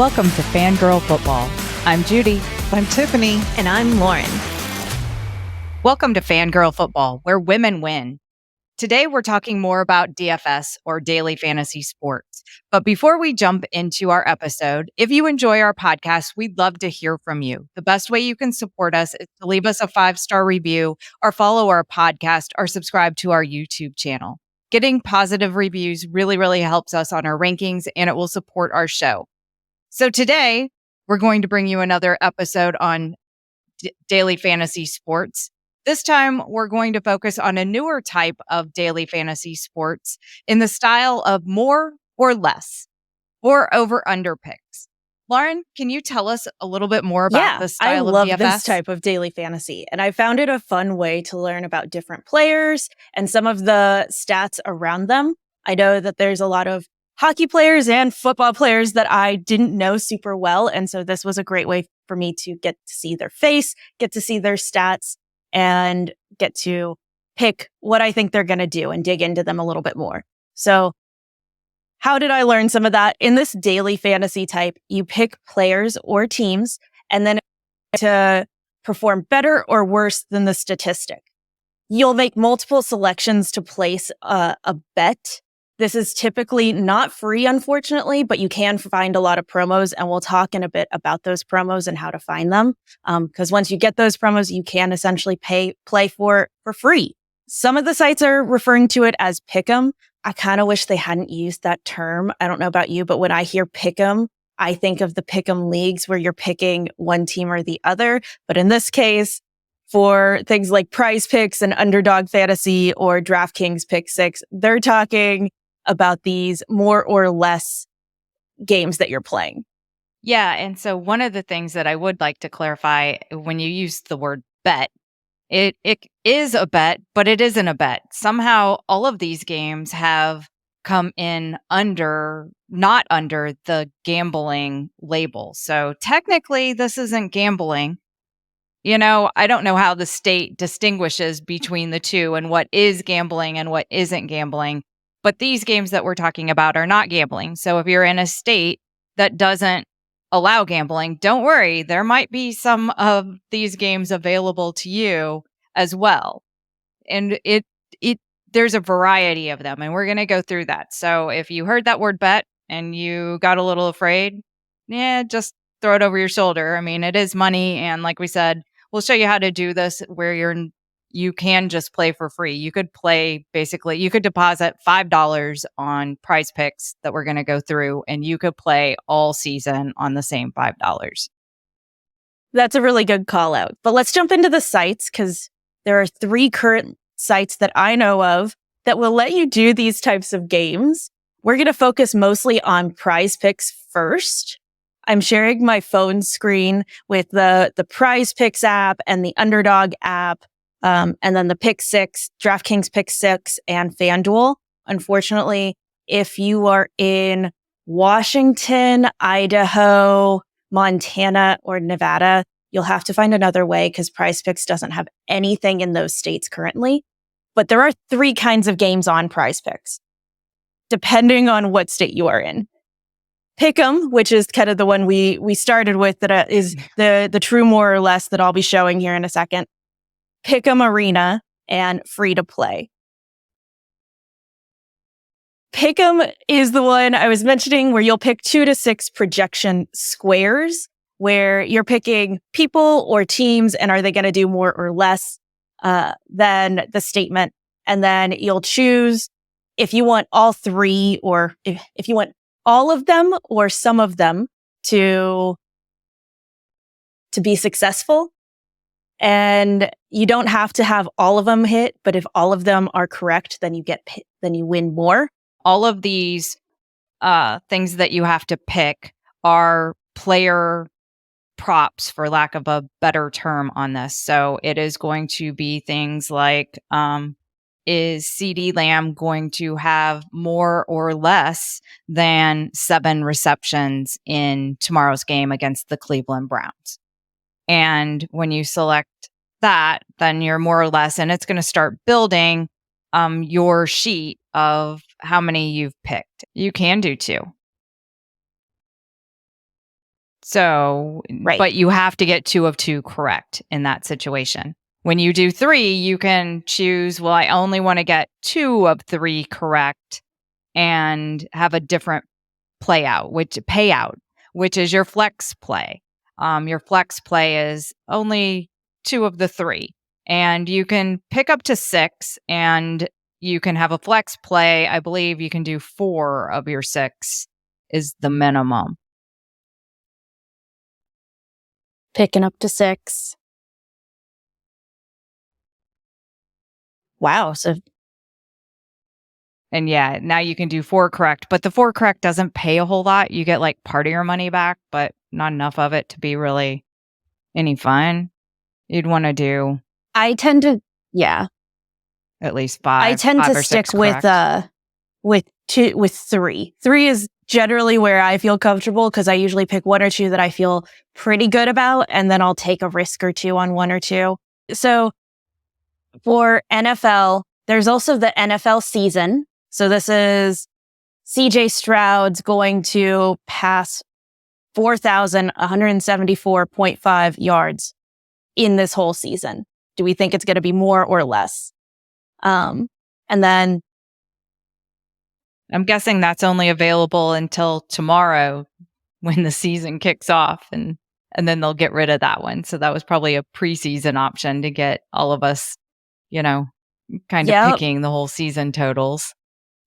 Welcome to Fangirl Football. I'm Judy. I'm Tiffany. And I'm Lauren. Welcome to Fangirl Football, where women win. Today, we're talking more about DFS, or daily fantasy sports. But before we jump into our episode, if you enjoy our podcast, we'd love to hear from you. The best way you can support us is to leave us a 5-star review, or follow our podcast, or subscribe to our YouTube channel. Getting positive reviews really helps us on our rankings, and it will support our show. So today, we're going to bring you another episode on daily fantasy sports. This time, we're going to focus on a newer type of daily fantasy sports in the style of more or less, or over-under picks. Lauren, can you tell us a little bit more about the style of DFS? I love this type of daily fantasy, and I found it a fun way to learn about different players and some of the stats around them. I know that there's a lot of hockey players and football players that I didn't know super well, and so this was a great way for me to get to see their face, get to see their stats, and get to pick what I think they're going to do and dig into them a little bit more. So how did I learn some of that? In this daily fantasy type, you pick players or teams and then to perform better or worse than the statistic. You'll make multiple selections to place a bet. This is typically not free, unfortunately, but you can find a lot of promos, and we'll talk in a bit about those promos and how to find them. Because once you get those promos, you can essentially play for free. Some of the sites are referring to it as pick'em. I kind of wish they hadn't used that term. I don't know about you, but when I hear pick'em, I think of the pick'em leagues where you're picking one team or the other. But in this case, for things like Prize Picks and Underdog Fantasy or DraftKings Pick 6, they're talking about these more or less games that you're playing. Yeah, and so one of the things that I would like to clarify when you use the word bet, it is a bet, but it isn't a bet. Somehow all of these games have come in not under the gambling label. So technically this isn't gambling. You know, I don't know how the state distinguishes between the two and what is gambling and what isn't gambling. But these games that we're talking about are not gambling. So if you're in a state that doesn't allow gambling, don't worry. There might be some of these games available to you as well. And there's a variety of them, and we're going to go through that. So if you heard that word bet and you got a little afraid, just throw it over your shoulder. I mean, it is money. And like we said, we'll show you how to do this where you can just play for free. You could deposit $5 on Prize Picks that we're going to go through, and you could play all season on the same $5. That's a really good call out. But let's jump into the sites, because there are 3 current sites that I know of that will let you do these types of games. We're going to focus mostly on Prize Picks first. I'm sharing my phone screen with the Prize Picks app and the Underdog app. And then the Pick 6, DraftKings Pick 6, and FanDuel. Unfortunately, if you are in Washington, Idaho, Montana, or Nevada, you'll have to find another way because Prize Picks doesn't have anything in those states currently. But there are 3 kinds of games on Prize Picks, depending on what state you are in. Pick'em, which is kind of the one we started with, that is the true more or less that I'll be showing here in a second. Pick'em Arena, and free to play. Pick'em is the one I was mentioning where you'll pick 2 to 6 projection squares where you're picking people or teams and are they going to do more or less than the statement. And then you'll choose if you want all 3 or if you want all of them or some of them to be successful. And you don't have to have all of them hit, but if all of them are correct, then you win more. All of these things that you have to pick are player props, for lack of a better term on this. So it is going to be things like, is CeeDee Lamb going to have more or less than 7 receptions in tomorrow's game against the Cleveland Browns? And when you select that, then you're more or less, and it's going to start building your sheet of how many you've picked. You can do 2. So, Right. but you have to get 2 of 2 correct in that situation. When you do 3, you can choose, well, I only want to get 2 of 3 correct and have a different payout, which is your flex play. Your flex play is only 2 of the 3. And you can pick up to 6 and you can have a flex play. I believe you can do 4 of your 6 is the minimum. Picking up to 6. Wow. So, And yeah, now you can do 4 correct, but the 4 correct doesn't pay a whole lot. You get like part of your money back, but not enough of it to be really any fun. You'd want to do I tend to, yeah. at least 5. I tend 5 to or stick 6 with correct. with 3. 3 is generally where I feel comfortable because I usually pick 1 or 2 that I feel pretty good about, and then I'll take a risk or 2 on 1 or 2. So for NFL, there's also the NFL season. So this is CJ Stroud's going to pass 4,174.5 yards in this whole season. Do we think it's going to be more or less? And then I'm guessing that's only available until tomorrow when the season kicks off, and then they'll get rid of that one. So that was probably a preseason option to get all of us, kind of picking the whole season totals.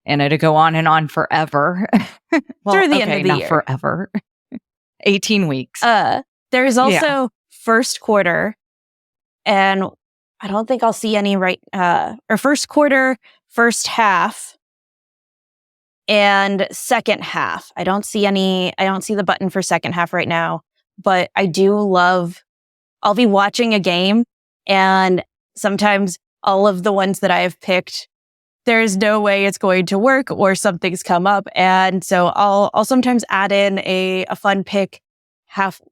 And it'll go on and on forever. Well, through the end of the not year. Forever. 18 weeks. There's also first quarter, and I don't think I'll see any or first quarter, first half, and second half. I don't see the button for second half right now, but I do I'll be watching a game, and sometimes all of the ones that I have picked, there's no way it's going to work or something's come up. And so I'll sometimes add in a fun pick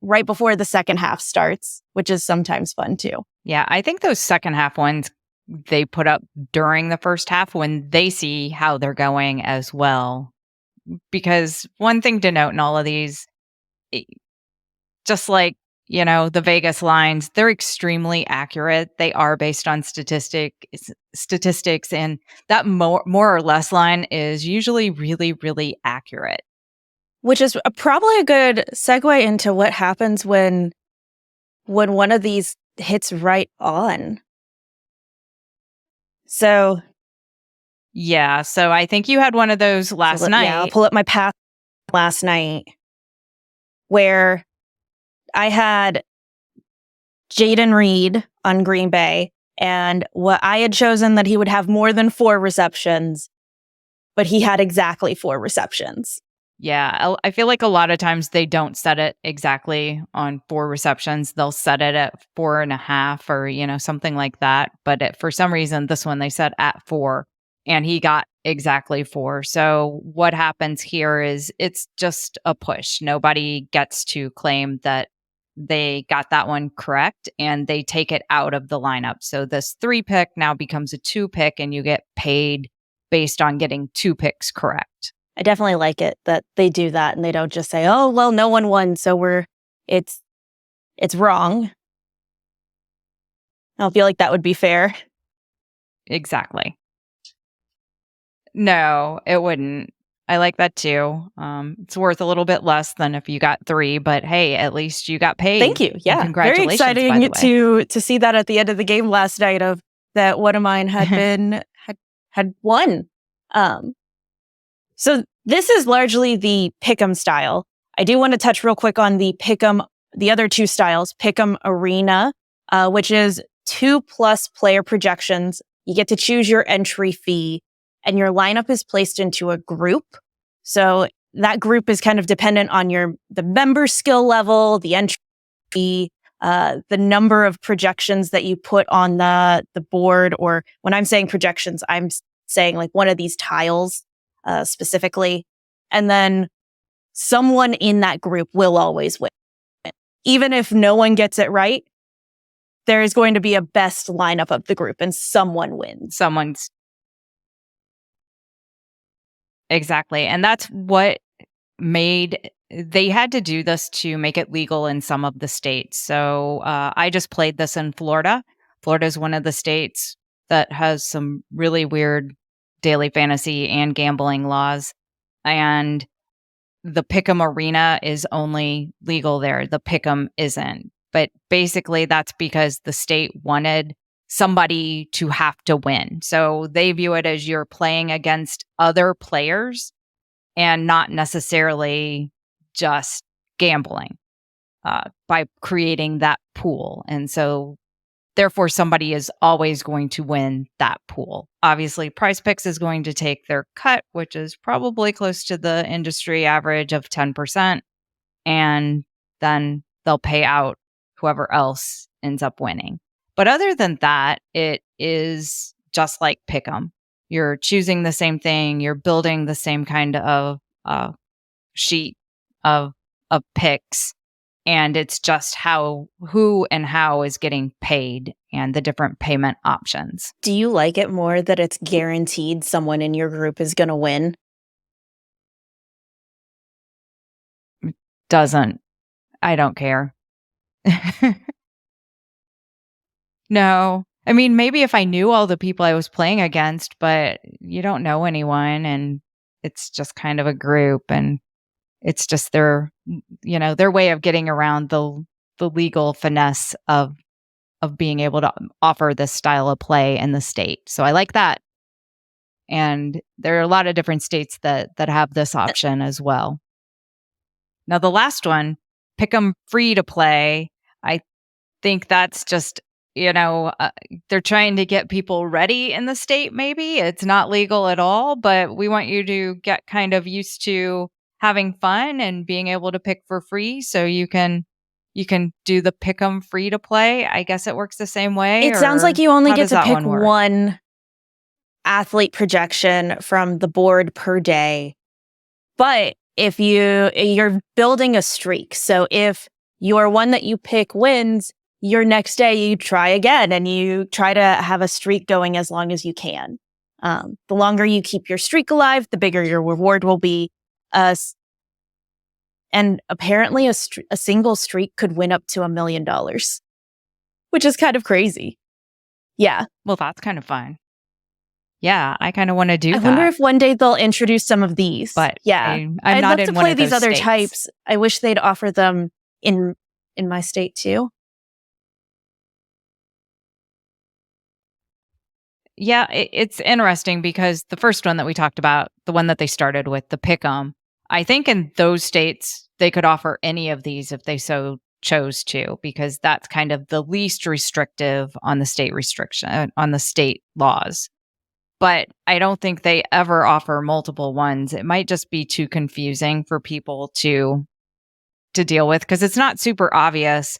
right before the second half starts, which is sometimes fun too. Yeah, I think those second half ones they put up during the first half when they see how they're going as well. Because one thing to note in all of these, just like, the Vegas lines, they're extremely accurate. They are based on statistics, and that more or less line is usually really, really accurate. Which is probably a good segue into what happens when one of these hits right on. So I think you had one of those last night. Yeah, I'll pull up my path last night where I had Jaden Reed on Green Bay, and what I had chosen that he would have more than 4 receptions, but he had exactly 4 receptions. Yeah, I feel like a lot of times they don't set it exactly on 4 receptions. They'll set it at 4.5 or, something like that. But for some reason, this one they set at 4 and he got exactly 4. So what happens here is it's just a push. Nobody gets to claim that they got that one correct and they take it out of the lineup. So this 3 pick now becomes a 2 pick and you get paid based on getting 2 picks correct. I definitely like it that they do that and they don't just say, "Oh, well, no one won, so it's wrong." I don't feel like that would be fair. Exactly. No, it wouldn't. I like that too. It's worth a little bit less than if you got 3, but hey, at least you got paid. Thank you. Yeah, congratulations. Very exciting to see that at the end of the game last night of that one of mine had been had won. So this is largely the pick'em style. I do want to touch real quick on the other 2 styles, pick'em arena, which is 2+ player projections. You get to choose your entry fee, and your lineup is placed into a group. So that group is kind of dependent on the member skill level, the entry fee, the number of projections that you put on the board. Or when I'm saying projections, I'm saying like one of these tiles specifically. And then someone in that group will always win. Even if no one gets it right, there is going to be a best lineup of the group and someone wins. Exactly. And that's what made they had to do this to make it legal in some of the states. So I just played this in Florida. Florida is one of the states that has some really weird daily fantasy and gambling laws. And the Pick'em Arena is only legal there. The Pick'em isn't. But basically, that's because the state wanted somebody to have to win. So they view it as you're playing against other players and not necessarily just gambling by creating that pool. And so therefore, somebody is always going to win that pool. Obviously, Prize Picks is going to take their cut, which is probably close to the industry average of 10%. And then they'll pay out whoever else ends up winning. But other than that, it is just like Pick'em. You're choosing the same thing. You're building the same kind of sheet of picks. And it's just who and how is getting paid and the different payment options. Do you like it more that it's guaranteed someone in your group is going to win? I don't care. No. I mean, maybe if I knew all the people I was playing against, but you don't know anyone and it's just kind of a group and it's just their way of getting around the legal finesse of being able to offer this style of play in the state. So I like that. And there are a lot of different states that have this option as well. Now, the last one, pick 'em free to play. I think that's just, they're trying to get people ready in the state, maybe. It's not legal at all, but we want you to get kind of used to having fun and being able to pick for free so you can do the pick 'em free to play. I guess it works the same way. It sounds like you only get to pick work? one athlete projection from the board per day. But if you're building a streak, so if your one that you pick wins, your next day you try again and you try to have a streak going as long as you can. The longer you keep your streak alive, the bigger your reward will be. And apparently a single streak could win up to $1 million, which is kind of crazy. Yeah. Well, that's kind of fun. Yeah, I kind of want to do that. I wonder if one day they'll introduce some of these. But yeah, I'm I'd not love in to one play of these those other states. types. I wish they'd offer them in my state too. Yeah, it's interesting because the first one that we talked about, the one that they started with, the Pick'em, I think in those states, they could offer any of these if they so chose to, because that's kind of the least restrictive on the state on the state laws. But I don't think they ever offer multiple ones. It might just be too confusing for people to deal with because it's not super obvious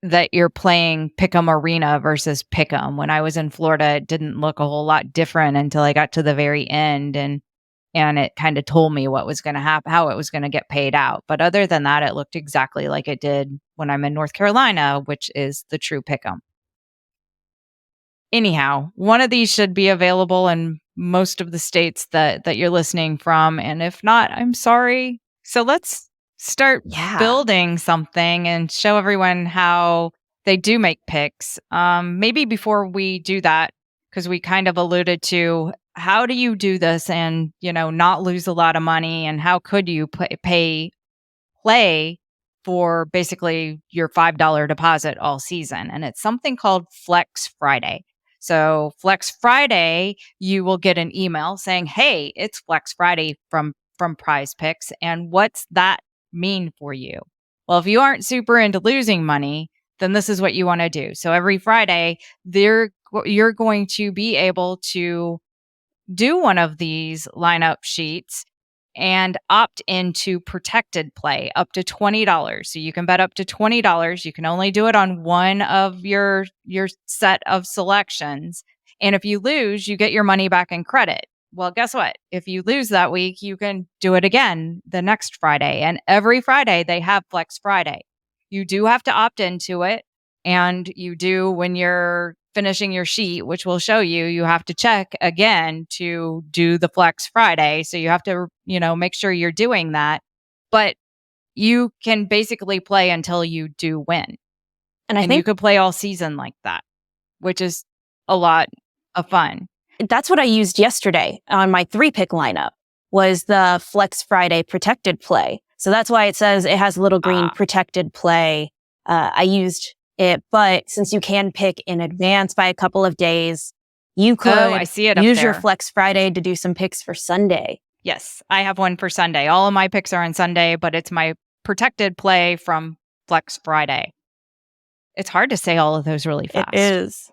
that you're playing Pick'em Arena versus Pick'em. When I was in Florida, it didn't look a whole lot different until I got to the very end and it kind of told me what was going to happen, how it was going to get paid out. But other than that, it looked exactly like it did when I'm in North Carolina, which is the true Pick'em. Anyhow, one of these should be available in most of the states that you're listening from. And if not, I'm sorry. So let's start building something and show everyone how they do make picks. Maybe before we do that, because we kind of alluded to how do you do this and, not lose a lot of money, and how could you play for basically your $5 deposit all season? And it's something called Flex Friday. So Flex Friday, you will get an email saying, hey, it's Flex Friday from Prize Picks. And what's that mean for you? Well, if you aren't super into losing money, then this is what you want to do. So every Friday, you're going to be able to do one of these lineup sheets and opt into protected play up to $20. So you can bet up to $20. You can only do it on one of your set of selections. And if you lose, you get your money back in credit. Well, guess what? If you lose that week, you can do it again the next Friday. And every Friday they have Flex Friday. You do have to opt into it. And you do, when you're finishing your sheet, which will show you have to check again to do the Flex Friday. So you have to, make sure you're doing that. But you can basically play until you do win. And I You think could play all season like that, which is a lot of fun. that's what I used yesterday on my 3-pick lineup, was the Flex Friday protected play. So that's why it says it has little green protected play. I used it, but since you can pick in advance by a couple of days, you could I see it up use your there. Flex Friday to do some picks for Sunday. Yes, I have one for Sunday. All of my picks are on Sunday, but it's my protected play from Flex Friday. It's hard to say all of those really fast. It is.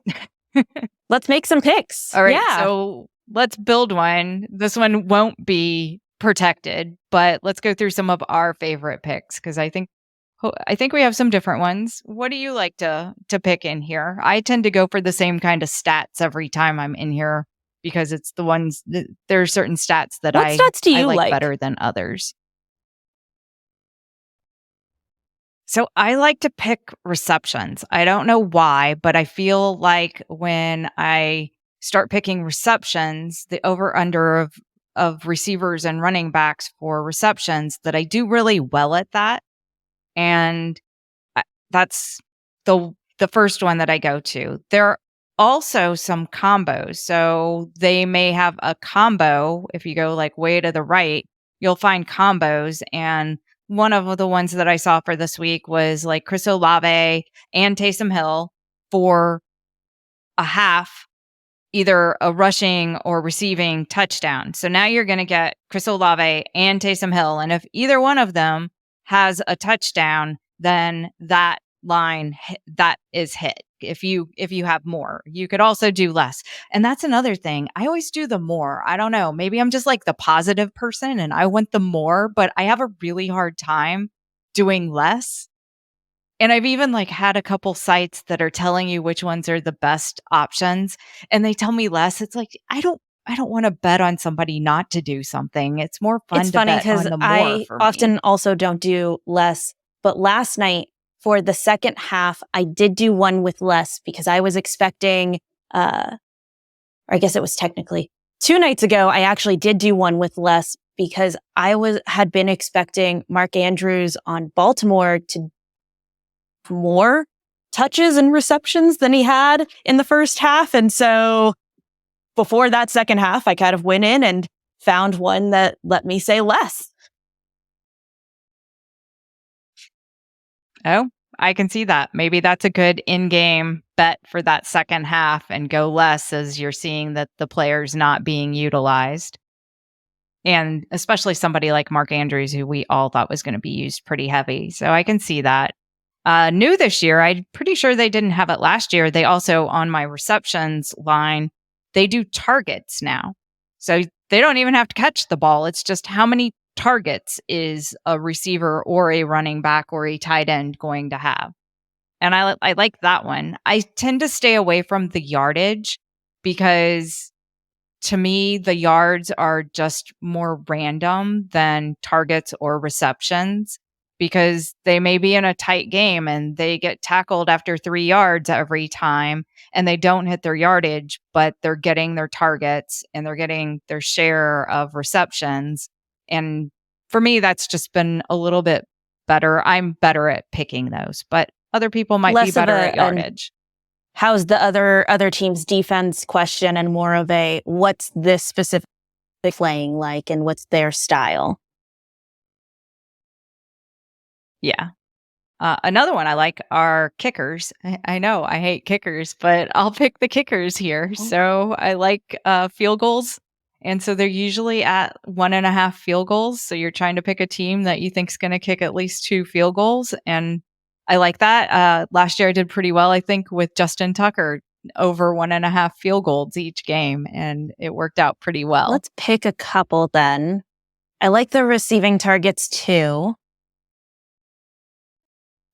Let's make some picks. All right, Yeah. so let's build one. This one won't be protected, but let's go through some of our favorite picks because I think we have some different ones. What do you like to pick in here? I tend to go for the same kind of stats every time I'm in here because it's the ones there are certain stats that What stats do you like like better than others. So I like to pick receptions. I don't know why, but I feel like when I start picking receptions, the over under of receivers and running backs for receptions, that I do really well at that. And that's the first one that I go to. There are also some combos. So they may have a combo. If you go like way to the right, you'll find combos. And one of the ones that I saw for this week was like Chris Olave and Taysom Hill for a half, either a rushing or receiving touchdown. So now you're going to get Chris Olave and Taysom Hill. And if either one of them has a touchdown, then that line that is hit. If you have more, you could also do less. And that's another thing. I always do the more. I don't know. Maybe I'm just like the positive person and I want the more, but I have a really hard time doing less. And I've even like had a couple sites that are telling you which ones are the best options and they tell me less. It's like I don't want to bet on somebody not to do something. It's more fun It's to funny bet on because the more I for me. often also don't do less. But last night for the second half, I did do one with less because I was expecting, or I guess it was technically 2 nights ago, I actually did do one with less because I had been expecting Mark Andrews on Baltimore to more touches and receptions than he had in the first half. And so before that second half, I kind of went in and found one that let me say less. Oh, I can see that. Maybe that's a good in-game bet for that second half and go less as you're seeing that the player's not being utilized. And especially somebody like Mark Andrews, who we all thought was going to be used pretty heavy. So I can see that. New this year, I'm pretty sure they didn't have it last year. They also, on my receptions line, they do targets now. So they don't even have to catch the ball. It's just how many targets is a receiver or a running back or a tight end going to have. And I like that one. I tend to stay away from the yardage because to me, the yards are just more random than targets or receptions because they may be in a tight game and they get tackled after 3 yards every time and they don't hit their yardage, but they're getting their targets and they're getting their share of receptions. And for me, that's just been a little bit better. I'm better at picking those, but other people might be better at yardage. How's the other team's defense question and more of a what's this specific playing like and what's their style? Yeah. Another one I like are kickers. I know I hate kickers, but I'll pick the kickers here. So I like field goals. And so they're usually at 1.5 field goals. So you're trying to pick a team that you think is going to kick at least 2 field goals. And I like that. Last year I did pretty well, I think, with Justin Tucker, over 1.5 field goals each game. And it worked out pretty well. Let's pick a couple then. I like the receiving targets too.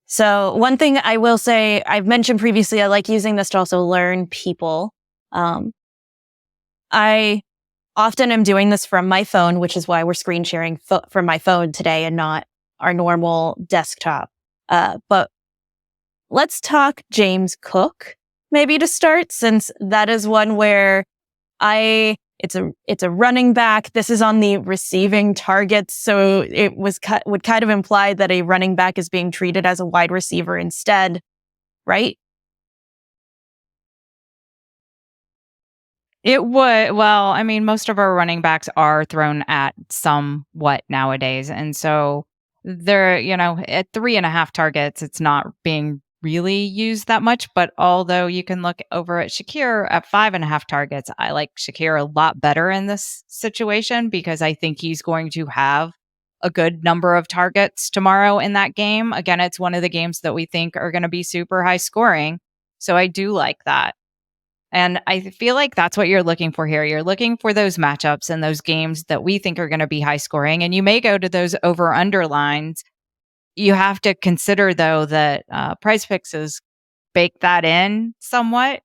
So one thing I will say, I've mentioned previously, I like using this to also learn people. I often am doing this from my phone, which is why we're screen sharing from my phone today and not our normal desktop. But let's talk James Cook maybe to start, since that is one where I It's a running back. This is on the receiving targets, so it would kind of imply that a running back is being treated as a wide receiver instead, right? It would. Well, I mean, most of our running backs are thrown at somewhat nowadays. And so they're, at 3.5 targets, it's not being really used that much. But although you can look over at Shakir at 5.5 targets, I like Shakir a lot better in this situation because I think he's going to have a good number of targets tomorrow in that game. Again, it's one of the games that we think are going to be super high scoring. So I do like that. And I feel like that's what you're looking for here. You're looking for those matchups and those games that we think are going to be high scoring. And you may go to those over under lines. You have to consider, though, that Prize Picks has baked that in somewhat.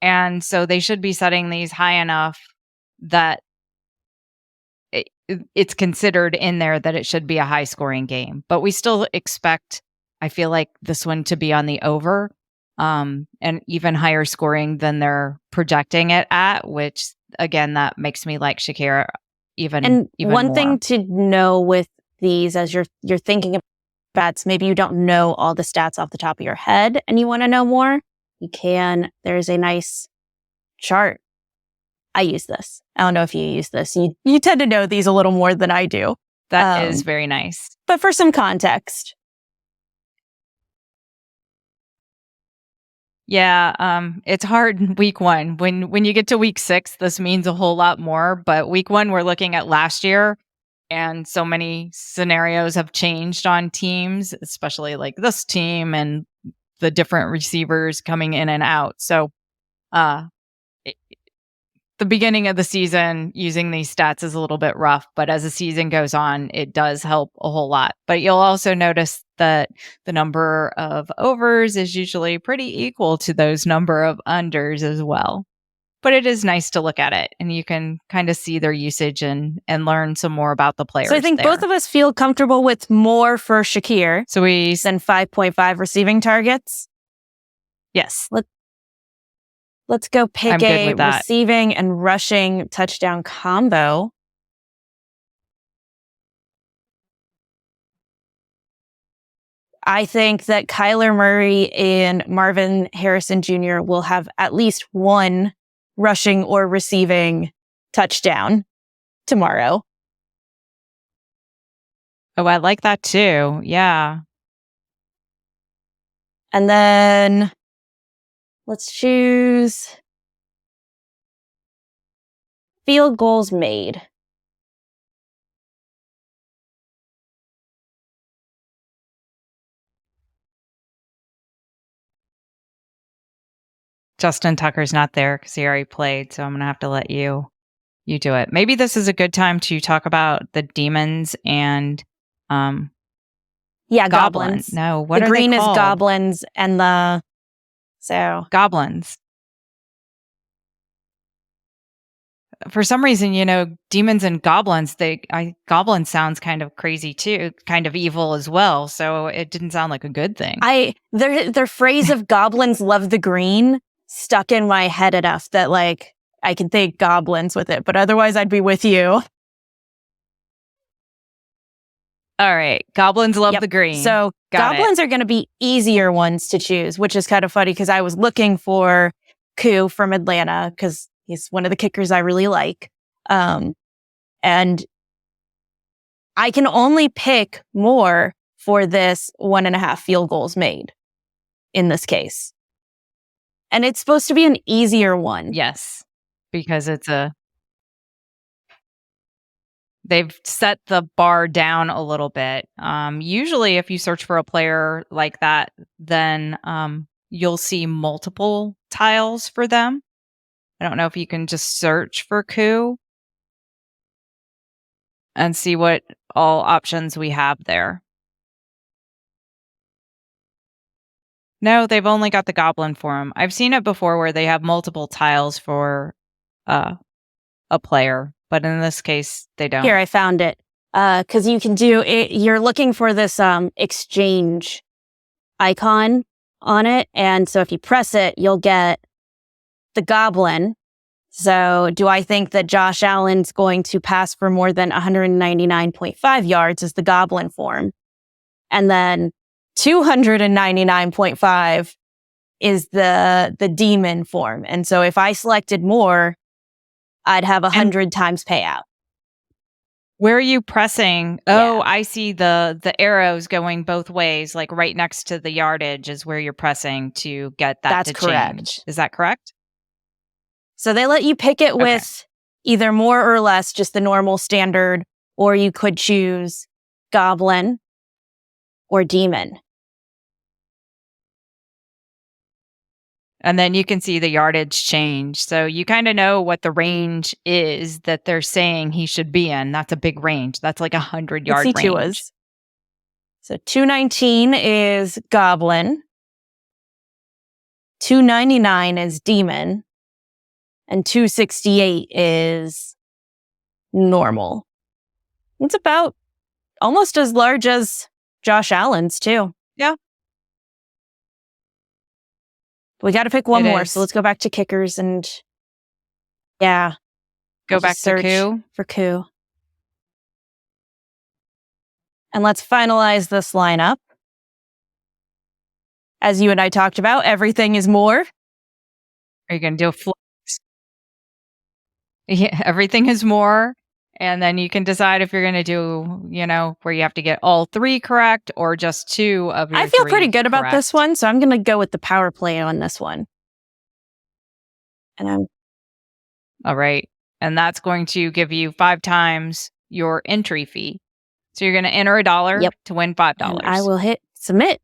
And so they should be setting these high enough that it's considered in there that it should be a high scoring game. But we still expect, I feel like, this one to be on the over. And even higher scoring than they're projecting it at, which again, that makes me like Shakira even one more. Thing to know with these as you're thinking of bets, maybe you don't know all the stats off the top of your head and you want to know more, there's a nice chart. I use this. I don't know if you use this. You tend to know these a little more than I do. That is very nice. But for some context. Yeah, it's hard in week 1. When you get to week 6, this means a whole lot more. But week 1, we're looking at last year, and so many scenarios have changed on teams, especially like this team and the different receivers coming in and out. So, the beginning of the season using these stats is a little bit rough, but as the season goes on, it does help a whole lot. But you'll also notice that the number of overs is usually pretty equal to those number of unders as well. But it is nice to look at it, and you can kind of see their usage and learn some more about the players. So I think both of us feel comfortable with more for Shakir. So than 5.5 receiving targets. Yes. Let's go pick a receiving and rushing touchdown combo. I think that Kyler Murray and Marvin Harrison Jr. will have at least one rushing or receiving touchdown tomorrow. Oh, I like that too. Yeah. And then let's choose field goals made. Justin Tucker's not there because he already played, so I'm going to have to let you do it. Maybe this is a good time to talk about the demons and Goblins. No, what the are green they called? Is goblins and Goblins. For some reason, demons and goblins, goblin sounds kind of crazy too, kind of evil as well. So it didn't sound like a good thing. Their phrase of goblins love the green stuck in my head enough that I can think goblins with it, but otherwise I'd be with you. All right. Goblins love the green. So goblins are going to be easier ones to choose, which is kind of funny because I was looking for Koo from Atlanta because he's one of the kickers I really like. And I can only pick more for this 1.5 field goals made in this case. And it's supposed to be an easier one. Yes, because they've set the bar down a little bit. Usually if you search for a player like that, then you'll see multiple tiles for them. I don't know if you can just search for Koo and see what all options we have there. No, they've only got the goblin for him. I've seen it before where they have multiple tiles for a player, but in this case, they don't. Here, I found it. Because you can do it. You're looking for this exchange icon on it. And so if you press it, you'll get the goblin. So do I think that Josh Allen's going to pass for more than 199.5 yards is the Goblin form? And then 299.5 is the Demon form. And so if I selected more, I'd have 100 times payout. Where are you pressing? Oh, I see the arrows going both ways, like right next to the yardage is where you're pressing to get that That's to correct. change. Is that correct? So they let you pick it with either more or less, just the normal standard, or you could choose Goblin or Demon. And then you can see the yardage change. So you kind of know what the range is that they're saying he should be in. That's a big range. That's like 100-yard range. Was. So 219 is Goblin. 299 is Demon. And 268 is normal. It's about almost as large as Josh Allen's, too. Yeah. We got to pick one more. So let's go back to kickers and go back to Coup. For Coup. And let's finalize this lineup. As you and I talked about, everything is more. Are you going to do a flex? Yeah, everything is more. And then you can decide if you're going to do, where you have to get all 3 correct or just 2 of your 3 I feel pretty good about this one, so I'm going to go with the power play on this one. And all right. And that's going to give you 5 times your entry fee. So you're going to enter $1 to win $5. And I will hit submit.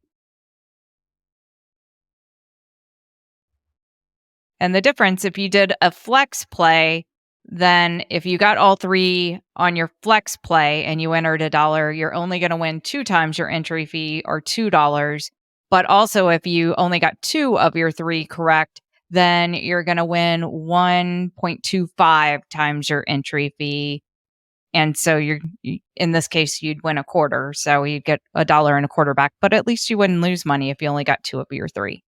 And the difference, if you did a flex play, then if you got all 3 on your flex play and you entered $1, you're only going to win 2 times your entry fee or $2. But also if you only got 2 of your 3 correct, then you're going to win 1.25 times your entry fee. And so in this case, you'd win a quarter. So you'd get $1.25 back, but at least you wouldn't lose money if you only got 2 of your 3.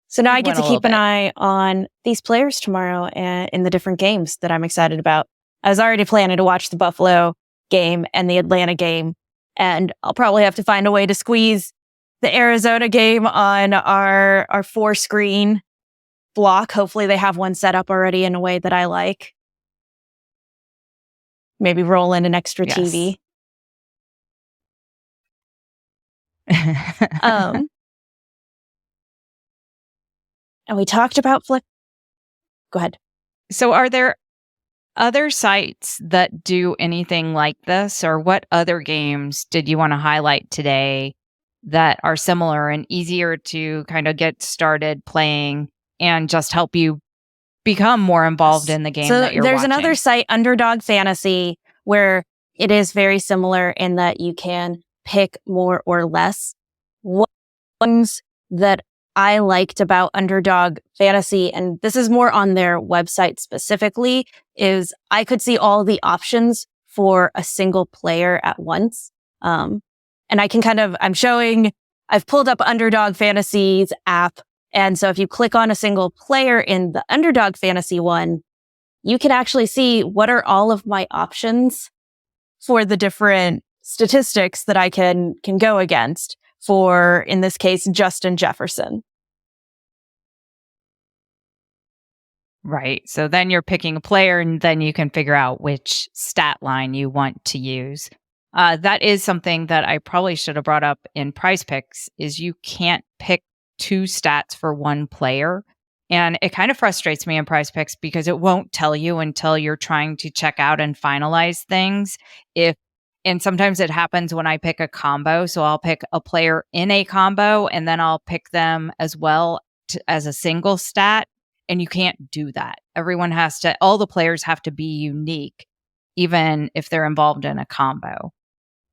So now I get to keep an eye on these players tomorrow in the different games that I'm excited about. I was already planning to watch the Buffalo game and the Atlanta game, and I'll probably have to find a way to squeeze the Arizona game on our 4-screen block. Hopefully they have one set up already in a way that I like. Maybe roll in an extra TV. And we talked about Flip. Go ahead. So are there other sites that do anything like this, or what other games did you want to highlight today that are similar and easier to kind of get started playing and just help you become more involved in the game that you're watching? So there's another site, Underdog Fantasy, where it is very similar in that you can pick more or less. Ones that I liked about Underdog Fantasy, and this is more on their website specifically, is I could see all the options for a single player at once. And I can I've pulled up Underdog Fantasy's app. And so if you click on a single player in the Underdog Fantasy one, you can actually see what are all of my options for the different statistics that I can go against. For, in this case, Justin Jefferson. Right. So then you're picking a player and then you can figure out which stat line you want to use. That is something that I probably should have brought up in Prize Picks is you can't pick 2 stats for one player. And it kind of frustrates me in Prize Picks because it won't tell you until you're trying to check out and finalize things. And sometimes it happens when I pick a combo. So I'll pick a player in a combo and then I'll pick them as well as a single stat. And you can't do that. All the players have to be unique, even if they're involved in a combo.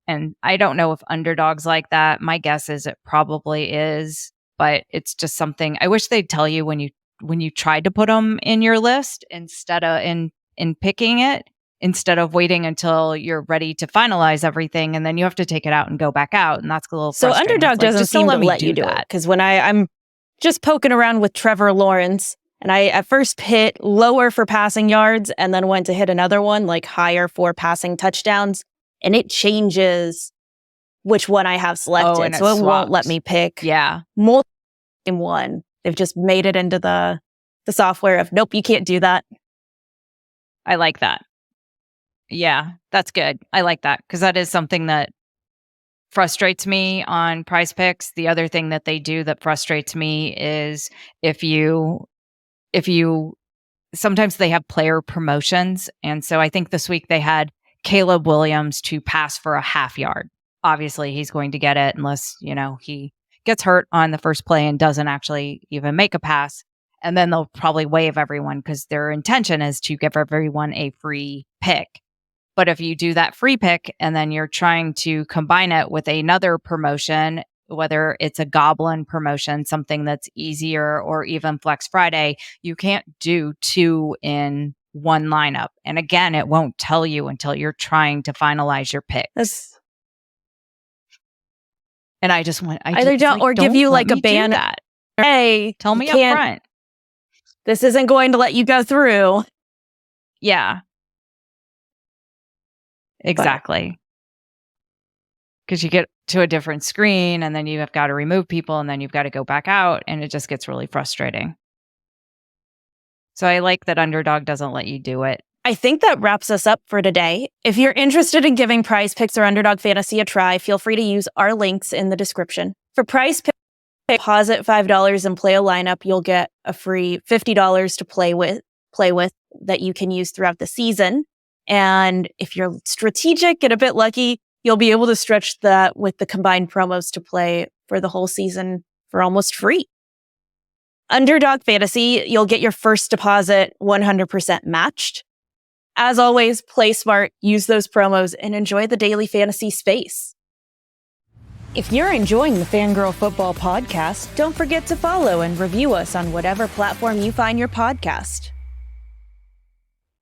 And I don't know if Underdog's like that. My guess is it probably is, but it's just something I wish they'd tell you when you tried to put them in your list instead of in picking it. Instead of waiting until you're ready to finalize everything and then you have to take it out and go back out. And that's a little frustrating. So Underdog doesn't seem to let you do it. Because when I'm just poking around with Trevor Lawrence And I at first hit lower for passing yards and then went to hit another one, like higher for passing touchdowns. And it changes which one I have selected. and it So it won't let swaps. me pick Yeah. multiple in one. They've just made it into the software of, nope, you can't do that. I like that. Yeah, that's good. I like that because that is something that frustrates me on Prize Picks. The other thing that they do that frustrates me is if you sometimes they have player promotions. And so I think this week they had Caleb Williams to pass for a half yard. Obviously, he's going to get it unless, he gets hurt on the first play and doesn't actually even make a pass. And then they'll probably waive everyone because their intention is to give everyone a free pick. But if you do that free pick and then you're trying to combine it with another promotion, whether it's a Goblin promotion, something that's easier, or even Flex Friday, you can't do two in one lineup. And again, it won't tell you until you're trying to finalize your pick. And I just want either don't or give you like a ban. That. Hey, tell me up front. This isn't going to let you go through. Yeah. Exactly. Because you get to a different screen and then you have got to remove people and then you've got to go back out and it just gets really frustrating. So I like that Underdog doesn't let you do it. I think that wraps us up for today. If you're interested in giving Prize Picks or Underdog Fantasy a try, feel free to use our links in the description. For Prize Picks, deposit $5 and play a lineup, you'll get a free $50 to play with that you can use throughout the season. And if you're strategic and a bit lucky, you'll be able to stretch that with the combined promos to play for the whole season for almost free. Underdog Fantasy, you'll get your first deposit 100% matched. As always, play smart, use those promos, and enjoy the daily fantasy space. If you're enjoying the Fangirl Football Podcast, don't forget to follow and review us on whatever platform you find your podcast.